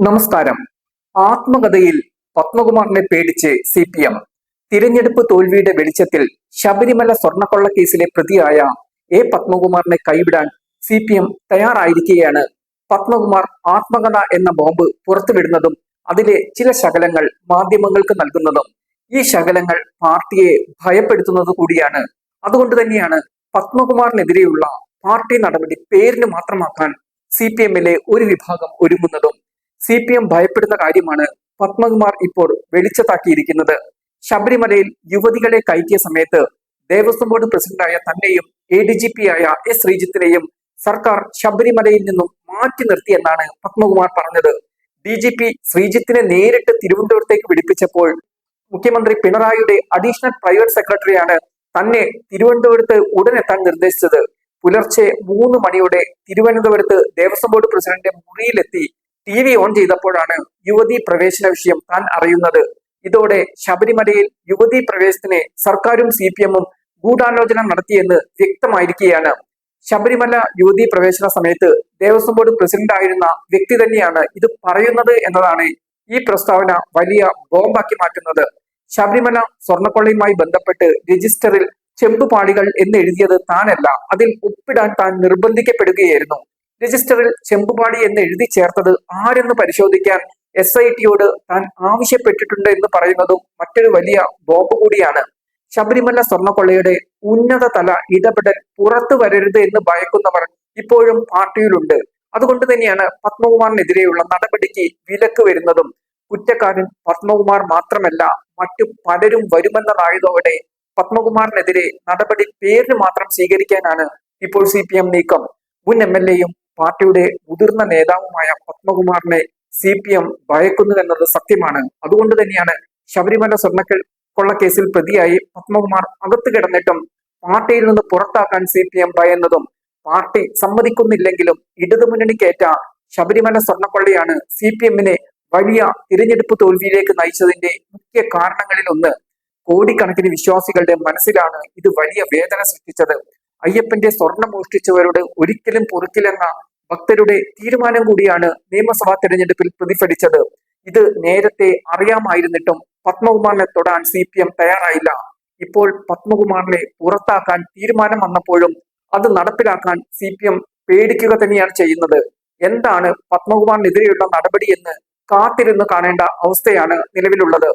നമസ്കാരം. ആത്മകഥയിൽ പത്മകുമാറിനെ പേടിച്ച് CPM. തിരഞ്ഞെടുപ്പ് തോൽവിയുടെ വെളിച്ചത്തിൽ ശബരിമല സ്വർണ്ണക്കൊള്ള കേസിലെ പ്രതിയായ പത്മകുമാറിനെ കൈവിടാൻ CPM തയ്യാറായിരിക്കുകയാണ്. പത്മകുമാർ ആത്മകഥ എന്ന ബോംബ് പുറത്തുവിടുന്നതും അതിലെ ചില ശകലങ്ങൾ മാധ്യമങ്ങൾക്ക് നൽകുന്നതും ഈ ശകലങ്ങൾ പാർട്ടിയെ ഭയപ്പെടുത്തുന്നത് കൂടിയാണ്. അതുകൊണ്ട് തന്നെയാണ് പത്മകുമാറിനെതിരെയുള്ള പാർട്ടി നടപടി പേരിന് മാത്രമാക്കാൻ CPM-ലെ ഒരു വിഭാഗം ഒരുങ്ങുന്നതും. CPM ഭയപ്പെടുന്ന കാര്യമാണ് പത്മകുമാർ ഇപ്പോൾ വെളിച്ചത്താക്കിയിരിക്കുന്നത്. ശബരിമലയിൽ യുവതികളെ കയറ്റിയ സമയത്ത് ദേവസ്വം ബോർഡ് പ്രസിഡന്റായ തന്നെയും ADGP-യായ S. ശ്രീജിത്തിനെയും സർക്കാർ ശബരിമലയിൽ നിന്നും മാറ്റി നിർത്തിയെന്നാണ് പത്മകുമാർ പറഞ്ഞത്. DGP ശ്രീജിത്തിനെ നേരിട്ട് തിരുവനന്തപുരത്തേക്ക് വിളിപ്പിച്ചപ്പോൾ മുഖ്യമന്ത്രി പിണറായിയുടെ അഡീഷണൽ പ്രൈവറ്റ് സെക്രട്ടറിയാണ് തന്നെ തിരുവനന്തപുരത്ത് ഉടനെത്താൻ നിർദ്ദേശിച്ചത്. പുലർച്ചെ 3 മണിയോടെ തിരുവനന്തപുരത്ത് ദേവസ്വം ബോർഡ് പ്രസിഡന്റ് മുറിയിലെത്തി TV ഓൺ ചെയ്തപ്പോഴാണ് യുവതീ പ്രവേശന വിഷയം താൻ അറിയുന്നത്. ഇതോടെ ശബരിമലയിൽ യുവതീ പ്രവേശനത്തിന് സർക്കാരും CPM-ഉം ഗൂഢാലോചന നടത്തിയെന്ന് വ്യക്തമായിരിക്കുകയാണ്. ശബരിമല യുവതീ പ്രവേശന സമയത്ത് ദേവസ്വം ബോർഡ് പ്രസിഡന്റ് ആയിരുന്ന വ്യക്തി തന്നെയാണ് ഇത് പറയുന്നത് എന്നതാണ് ഈ പ്രസ്താവന വലിയ ബോംബാക്കി മാറ്റുന്നത്. ശബരിമല സ്വർണ്ണക്കൊള്ളയുമായി ബന്ധപ്പെട്ട് രജിസ്റ്ററിൽ ചെമ്പുപാളികൾ എന്ന് എഴുതിയത് താനല്ല, അതിൽ ഒപ്പിടാൻ താൻ നിർബന്ധിക്കപ്പെടുകയായിരുന്നു. രജിസ്റ്ററിൽ ചെമ്പുപാളി എന്ന് എഴുതി ചേർത്തത് ആരെന്ന് പരിശോധിക്കാൻ SIT-യോട് താൻ ആവശ്യപ്പെട്ടിട്ടുണ്ട് എന്ന് പറയുന്നതും മറ്റൊരു വലിയ ബോംബ് കൂടിയാണ്. ശബരിമല സ്വർണ്ണക്കൊള്ളയുടെ ഉന്നതതല ഇടപെടൽ പുറത്തു വരരുത് എന്ന് ഭയക്കുന്നവർ ഇപ്പോഴും പാർട്ടിയിലുണ്ട്. അതുകൊണ്ട് തന്നെയാണ് പത്മകുമാറിനെതിരെയുള്ള നടപടിക്ക് വിലക്ക് വരുന്നതും. കുറ്റക്കാരൻ പത്മകുമാർ മാത്രമല്ല, മറ്റു പലരും വരുമെന്നതായതോടെ പത്മകുമാറിനെതിരെ നടപടി പേരിന് മാത്രം സ്വീകരിക്കാനാണ് ഇപ്പോൾ CPM നീക്കം. മുൻ MLA-യും പാർട്ടിയുടെ മുതിർന്ന നേതാവുമായ പത്മകുമാറിനെ CPM ഭയക്കുന്നുവെന്നത് സത്യമാണ്. അതുകൊണ്ട് തന്നെയാണ് ശബരിമല സ്വർണ്ണക്കൊള്ള കേസിൽ പ്രതിയായി പത്മകുമാർ അകത്ത് കിടന്നിട്ടും പാർട്ടിയിൽ നിന്ന് പുറത്താക്കാൻ CPM ഭയന്നതും. പാർട്ടി സമ്മതിക്കുന്നില്ലെങ്കിലും ഇടതുമുന്നണിക്കേറ്റ ശബരിമല സ്വർണ്ണക്കൊള്ളയാണ് CPM-നെ വലിയ തിരഞ്ഞെടുപ്പ് തോൽവിയിലേക്ക് നയിച്ചതിന്റെ മുഖ്യ കാരണങ്ങളിൽ ഒന്ന്. കോടിക്കണക്കിന് വിശ്വാസികളുടെ മനസ്സിലാണ് ഇത് വലിയ വേദന സൃഷ്ടിച്ചത്. അയ്യപ്പന്റെ സ്വർണം മോഷ്ടിച്ചവരോട് ഒരിക്കലും പൊറുക്കില്ലെന്ന ഭക്തരുടെ തീരുമാനം കൂടിയാണ് നിയമസഭാ തെരഞ്ഞെടുപ്പിൽ പ്രതിഫലിച്ചത്. ഇത് നേരത്തെ അറിയാമായിരുന്നിട്ടും പത്മകുമാറിനെ തൊടാൻ CPM തയ്യാറായില്ല. ഇപ്പോൾ പത്മകുമാറിനെ പുറത്താക്കാൻ തീരുമാനം വന്നപ്പോഴും അത് നടപ്പിലാക്കാൻ CPM പേടിക്കുക തന്നെയാണ് ചെയ്യുന്നത്. എന്താണ് പത്മകുമാറിനെതിരെയുള്ള നടപടി എന്ന് കാത്തിരുന്ന് കാണേണ്ട അവസ്ഥയാണ് നിലവിലുള്ളത്.